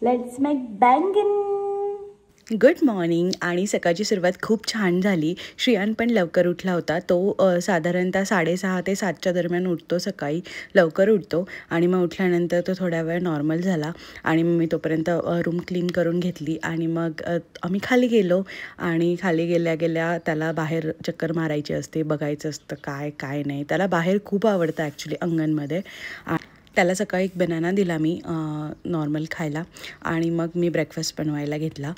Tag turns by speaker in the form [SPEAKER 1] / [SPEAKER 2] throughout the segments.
[SPEAKER 1] Let's make बैंगन.
[SPEAKER 2] Good morning. आणि सकाळची सुरुवात खूप छान झाली. श्रियान पण लवकर उठला होता. तो साधारणतः 6:30 ते 7च्या दरम्यान उठतो. सकाळी लवकर उठतो आणि मग उठल्यानंतर तो थोड्या वेळ नॉर्मल झाला आणि मग मी तोपर्यंत रूम क्लीन करून घेतली आणि मग आम्ही खाली गेलो आणि खाली गेल्या गेल्या त्याला बाहेर चक्कर मारायची असते, बघायचं असतं काय काय नाही. त्याला बाहेर खूप आवडतं ॲक्च्युली अंगणमध्ये. त्याला सकाळी एक बनाना दिला मी नॉर्मल खायला आणि मग मी ब्रेकफास्ट बनवायला घेतला.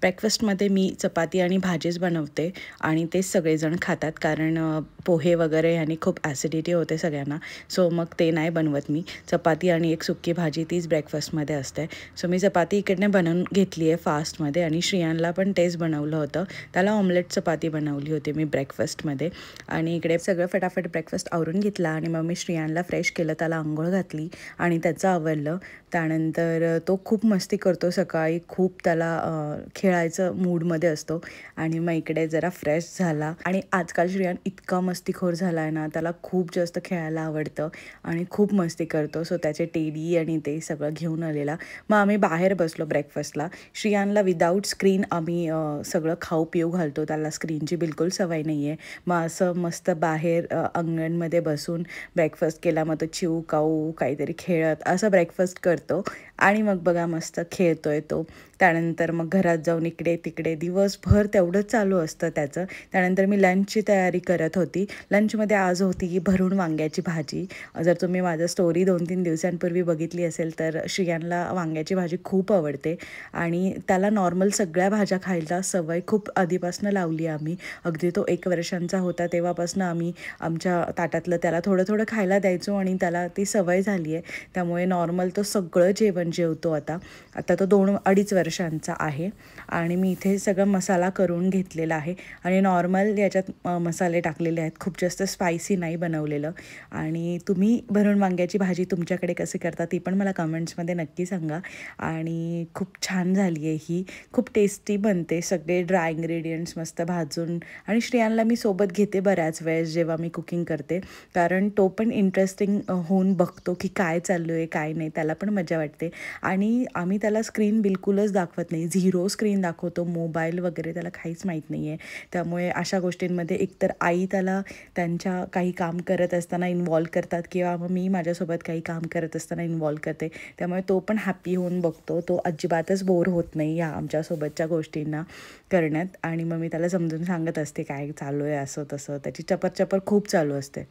[SPEAKER 2] ब्रेकफास्टमध्ये मी चपाती आणि भाजीच बनवते आणि तेच सगळेजण खातात कारण पोहे वगैरे ह्यानी खूप ॲसिडिटी होते सगळ्यांना. सो मग ते नाही बनवत मी. चपाती आणि एक सुकी भाजी तीच ब्रेकफास्टमध्ये असते. सो मी चपाती इकडने बनवून घेतली आहे फास्टमध्ये आणि श्रियानला पण तेच बनवलं होतं. त्याला ऑमलेट चपाती बनवली होती मी ब्रेकफास्टमध्ये आणि इकडे सगळं फटाफट ब्रेकफास्ट आवरून घेतला आणि मग मी श्रियानला फ्रेश केलं, त्याला अंघोळ घातली आणि त्याचं आवरलं. त्यानंतर तो खूप मस्ती करतो सकाळी, खूप त्याला खेळायचं मूडमध्ये असतो आणि मग इकडे जरा फ्रेश झाला. आणि आजकाल श्रियान इतका मस्तीखोर झाला आहे ना, त्याला खूप जास्त खेळायला आवडतं आणि खूप मस्ती करतो. सो त्याचे टेडी आणि ते सगळं घेऊन आलेला. मग आम्ही बाहेर बसलो ब्रेकफास्टला. श्रियानला विदाऊट स्क्रीन आम्ही सगळं खाऊ पिऊ घालतो, त्याला स्क्रीनची बिलकुल सवय नाही आहे. मग असं मस्त बाहेर अंगणमध्ये बसून ब्रेकफास्ट केला. मग तो चिऊ काऊ काहीतरी खेळत असं ब्रेकफास्ट करतो आणि मग बघा मस्त खेळतोय तो. त्यानंतर मग घरात जाऊन इकडे तिकडे दिवसभर तेवढंच चालू असतं त्याचं. त्यानंतर मी लंचची तयारी करत होती. लंचमध्ये आज होती भरून वांग्याची भाजी. जर तुम्ही माझं स्टोरी 2-3 दिवसांपूर्वी बघितली असेल तर श्रियानला वांग्याची भाजी खूप आवडते आणि त्याला नॉर्मल सगळ्या भाज्या खायला सवय खूप आधीपासून लावली आम्ही. अगदी तो 1 वर्षांचा होता तेव्हापासून आम्ही आमच्या ताटातलं त्याला थोडं थोडं खायला द्यायचो आणि त्याला ती सवय झाली आहे. त्यामुळे नॉर्मल तो सगळं जेवण जेवतो आता. आता तो 2-2.5 वर्षांचा आहे आणि मी इथे सगळं मसाला करून घेतलेला आहे आणि नॉर्मल याच्यात मसाले टाकलेले आहेत, खूप जास्त स्पायसी नाही बनवलेलं. आणि तुम्ही भरून वांग्याची भाजी तुमच्याकडे कसे करता ती पण मला कमेंट्समध्ये नक्की सांगा. आणि खूप छान झाली आहे ही, खूप टेस्टी बनते. सगळे ड्राय इंग्रेडियंट्स मस्त भाजून. आणि श्रियानला मी सोबत घेते बऱ्याच वेळेस जेव्हा मी कुकिंग करते, कारण तो पण इंटरेस्टिंग होऊन बघतो की काय चालू आहे काय नाही, त्याला पण मजा वाटते. आणि आम्ही त्याला स्क्रीन बिलकुलच दाखवत नाही, 0 स्क्रीन दाखवतो. मोबाईल वगैरे त्याला काहीच माहीत नाही आहे. त्यामुळे अशा गोष्टींमध्ये एकतर आई त्याला त्यांच्या काही काम करत असताना इन्वॉल्व करतात किंवा मग मी माझ्यासोबत काही काम करत असताना इन्वॉल्व करते. त्यामुळे तो पण हॅप्पी होऊन बघतो. तो अजिबातच बोर होत नाही ह्या आमच्यासोबतच्या गोष्टींना करण्यात. आणि मग मी त्याला समजून सांगत असते काय चालू आहे असं तसं. त्याची चपर खूप चालू असते.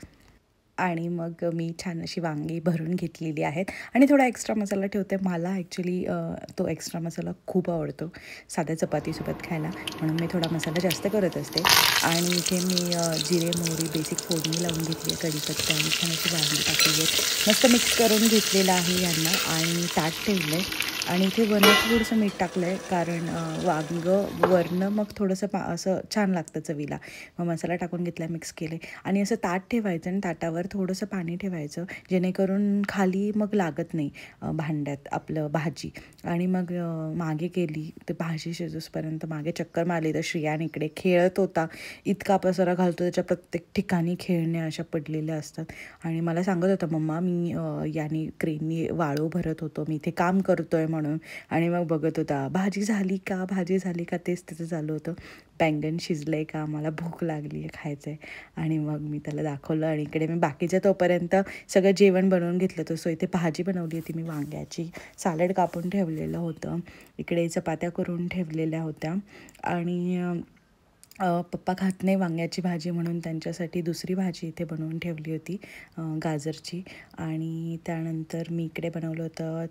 [SPEAKER 2] आणि मग मी छान अशी वांगी भरून घेतलेली आहेत आणि थोडा एक्स्ट्रा मसाला ठेवते. मला ॲक्च्युली तो एक्स्ट्रा मसाला खूप आवडतो साध्या चपातीसोबत खायला, म्हणून मी थोडा मसाला जास्त करत असते. आणि इथे मी जिरे मोहरी बेसिक फोडणी लावून घेतली आहे, कढीपत्ता आणि छान अशी वांगी टाकली आहेत. मस्त मिक्स करून घेतलेलं आहे यांना आणि ताट ठेवलं आहे. आणि इथे वरनं थोडंसं मीठ टाकलं आहे कारण वरनं मग थोडंसं असं छान लागतं चवीला. मग मसाला टाकून घेतला, मिक्स केले आणि असं ताट ठेवायचं आणि ताटावर थोडंसं पाणी ठेवायचं जेणेकरून खाली मग लागत नाही भांड्यात आपलं भाजी. आणि मग मागे केली ते भाजी शिजूसपर्यंत मागे चक्कर मारली तर श्रियान इकडे खेळत होता. इतका पसारा घालतो, त्याच्या प्रत्येक ठिकाणी खेळण्या अशा पडलेल्या असतात आणि मला सांगत होता मम्मा मी याने क्रेननी वाळू भरत होतो, मी इथे काम करतोय म्हणून. आणि मग बघत होता भाजी झाली का भाजी झाली का, तेच त्याचं चालू होतं. बैंगन शिजलं आहे का, मला भूक लागली आहे खायचं आहे. आणि मग मी त्याला दाखवलं आणि इकडे मी बाकीचं तोपर्यंत सगळं जेवण बनवून घेतलं होतं. सो इथे भाजी बनवली होती मी वांग्याची, सॅलड कापून ठेवलेलं होतं, इकडे चपात्या करून ठेवलेल्या होत्या. आणि पप्पा खात नाही वांग्याची भाजी म्हणून त्यांच्यासाठी दुसरी भाजी इथे बनवून ठेवली होती गाजरची. आणि त्यानंतर मी इकडे बनवलं होतं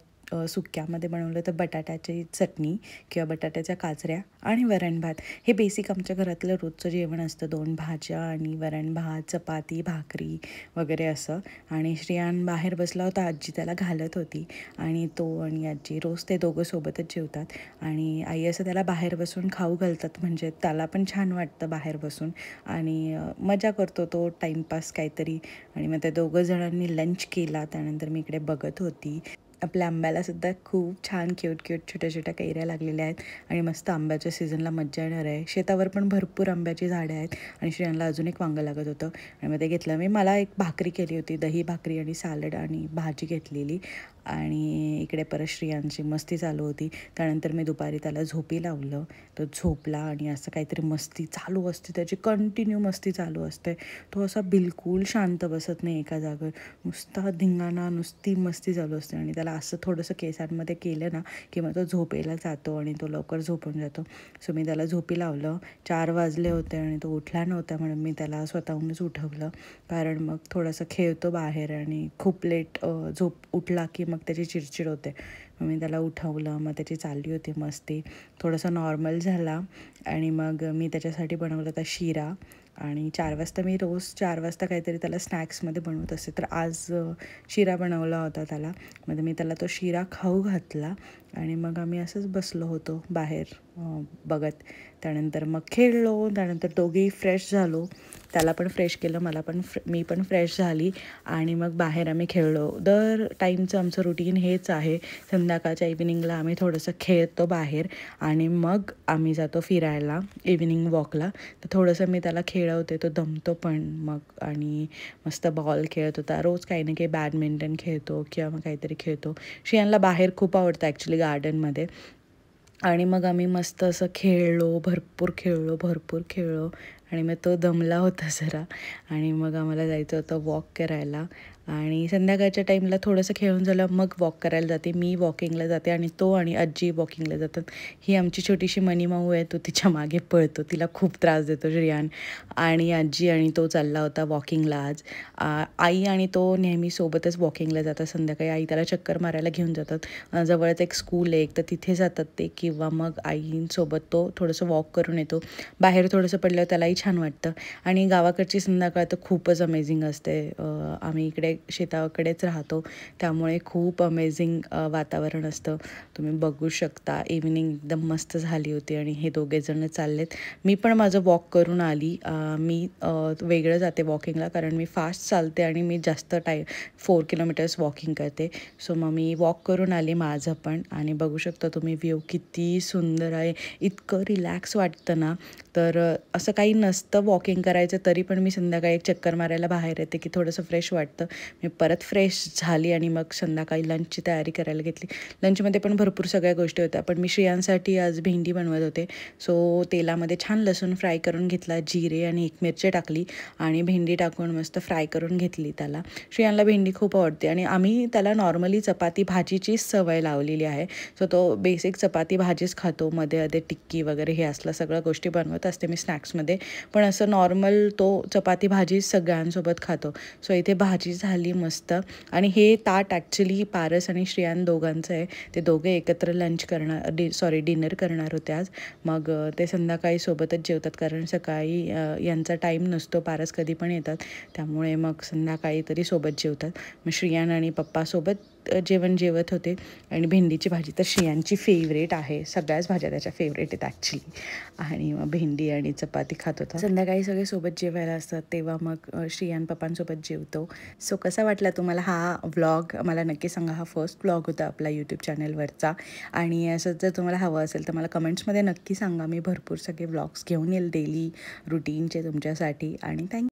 [SPEAKER 2] सुक्यामध्ये बनवलं तर बटाट्याची चटणी किंवा बटाट्याच्या काचऱ्या आणि वरण भात. हे बेसिक आमच्या घरातलं रोजचं जेवण असतं, 2 भाज्या आणि वरण भात, चपाती भाकरी वगैरे असं. आणि श्रियान बाहेर बसला होता, आजी त्याला घालत होती आणि तो आणि आजी रोज ते दोघं सोबतच जेवतात आणि आई असं त्याला बाहेर बसून खाऊ घालतात, म्हणजे त्याला पण छान वाटतं बाहेर बसून आणि मजा करतो तो टाईमपास काहीतरी. आणि मग त्या दोघं जणांनी लंच केला. त्यानंतर मी इकडे बघत होती. आपल्या आंब्यालासुद्धा खूप छान क्यूट छोट्या छोट्या कैऱ्या लागलेल्या आहेत आणि मस्त आंब्याच्या सीझनला मज्जा येणार आहे. शेतावर पण भरपूर आंब्याची झाडं आहेत आणि श्रियानला अजून एक वांगं लागत होतं आणि मग ते घेतलं मी. मला एक भाकरी केली होती, दही भाकरी आणि सॅलड आणि भाजी घेतलेली आणि इकडे परत श्रियांची मस्ती चालू होती. त्यानंतर मी दुपारी त्याला झोपी लावलं. तो झोपला आणि असं काहीतरी मस्ती चालू असते, त्याची कंटिन्यू मस्ती चालू असते. तो असा बिलकुल शांत बसत नाही एका जागेवर, नुसता धिंगाणा, नुसती मस्ती चालू असते. आणि त्याला असं थोडंसं केसांमध्ये केलं ना की मग तो झोपेला जातो आणि तो लवकर झोपून जातो. सो मी त्याला झोपी लावलं. 4 वाजले होते आणि तो उठला नव्हता, म्हणून मी त्याला स्वतःहूनच उठवलं. कारण मग थोडंसं खेळतो बाहेर आणि खूप लेट उठला की मग त्याची चिडचिड होते. मग मी त्याला उठवलं. मग त्याची चालली होती मस्ती. थोडंसं नॉर्मल झाला आणि मग मी त्याच्यासाठी बनवलं होता शिरा. आणि 4 वाजता मी रोज 4 वाजता काहीतरी त्याला स्नॅक्समध्ये बनवत असते, तर आज शिरा बनवला होता त्याला. मग मी त्याला तो शिरा खाऊ घातला आणि मग आम्ही असंच बसलो होतो बाहेर बघत. त्यानंतर मग खेळलो. त्यानंतर दोघेही फ्रेश झालो. त्याला पण फ्रेश केलं, मी पण फ्रेश झाली आणि मग बाहेर आम्ही खेळलो. दर टाईमचं आमचं रुटीन हेच आहे. संध्याकाळच्या इव्हिनिंगला आम्ही थोडंसं खेळतो बाहेर आणि मग आम्ही जातो फिरायला इव्हिनिंग वॉकला. तर थोडंसं मी त्याला खेळवते, तो दमतो पण मग. आणि मस्त बॉल खेळत होता. रोज काही ना काही बॅडमिंटन खेळतो किंवा मग काहीतरी खेळतो. श्रियांला बाहेर खूप आवडतं ॲक्च्युली गार्डनमध्ये. आणि मग आम्ही मस्त असं खेळलो, भरपूर खेळलो आणि मग तो दमला होता जरा. आणि मग आम्हाला जायचं होतं वॉक करायला. आणि संध्याकाळच्या टाईमला थोडंसं खेळून झालं मग वॉक करायला जाते. मी वॉकिंगला जाते आणि तो आणि आजी वॉकिंगला जातात. ही आमची छोटीशी मनीमाऊ आहे, तो तिच्या मागे पळतो. तिला खूप त्रास देतो श्रियान. आणि आजी आणि तो चालला होता वॉकिंगला आज. आई आणि तो नेहमी सोबतच वॉकिंगला जातात संध्याकाळी. आई त्याला चक्कर मारायला घेऊन जातात. जवळच एक स्कूल आहे एक, तर तिथे जातात ते. किंवा मग आईंसोबत तो थोडंसं वॉक करून येतो. बाहेर थोडंसं पडल्यावर त्यालाही छान वाटतं. आणि गावाकडची संध्याकाळ तर खूपच अमेझिंग असते. आम्ही इकडे शेताकडेच राहतो, त्यामुळे खूप अमेझिंग वातावरण असतं. तुम्ही बघू शकता. इव्हिनिंग एकदम मस्त झाली होती आणि हे दोघेजण चाललेत. मी पण माझं वॉक करून आली. मी वेगळं जाते वॉकिंगला, कारण मी फास्ट चालते आणि मी जास्त 4 किलोमीटर्स वॉकिंग करते. सो मग मी वॉक करून आली माझं पण. आणि बघू शकता तुम्ही व्ह्यू किती सुंदर आहे. इतकं रिलॅक्स वाटतं ना. तर असं काही नसतं वॉकिंग करायचं तरी पण मी संध्याकाळी एक चक्कर मारायला बाहेर येते की थोडंसं फ्रेश वाटतं. मी परत फ्रेश झाली आणि मग संध्याकाळी लंचची तयारी करायला घेतली. लंचमध्ये पण भरपूर सगळ्या गोष्टी होत्या, पण मी श्रियांसाठी आज भेंडी बनवत होते. सो तेलामध्ये छान लसूण फ्राय करून घेतला, जिरे आणि एक मिरची टाकली आणि भेंडी टाकून मस्त फ्राय करून घेतली त्याला. श्रियांला भेंडी खूप आवडते आणि आम्ही त्याला नॉर्मली चपाती भाजीचीच सवय लावलेली आहे. सो तो बेसिक चपाती भाजीच खातो. मध्ये अधे टिक्की वगैरे हे असलं सगळ्या गोष्टी बनवत असते मी स्नॅक्समध्ये, पण असं नॉर्मल तो चपाती भाजी सगळ्यांसोबत खातो. सो इथे भाजी झाली मस्त. आणि हे ताट ॲक्च्युली पारस आणि श्रियान दोघांचं आहे. ते दोघे एकत्र डिनर करणार होते आज. मग ते संध्याकाळी सोबतच जेवतात, कारण सकाळी यांचा टाईम नसतो, पारस कधी पण येतात, त्यामुळे मग संध्याकाळी तरी सोबत जेवतात. मग श्रियान आणि पप्पासोबत जेवण जेवत होते. आणि भेंडीची भाजी तर श्रियांची फेवरेट आहे. सगळ्याच भाज्या त्याच्या फेवरेट आहेत ॲक्च्युली. आणि मग भेंडी आणि चपाती खात होता. संध्याकाळी सगळे सोबत जेवायला असतात तेव्हा मग श्रियान पप्पांसोबत जेवतो. सो कसा वाटला तुम्हाला हा व्लॉग मला नक्की सांगा. हा फर्स्ट व्लॉग होता आपला यूट्यूब चॅनलवरचा. आणि असं जर तुम्हाला हवं असेल तर मला कमेंट्समध्ये नक्की सांगा. मी भरपूर सगळे व्लॉग्स घेऊन येईल डेली रुटीनचे तुमच्यासाठी. आणि थँक्यू.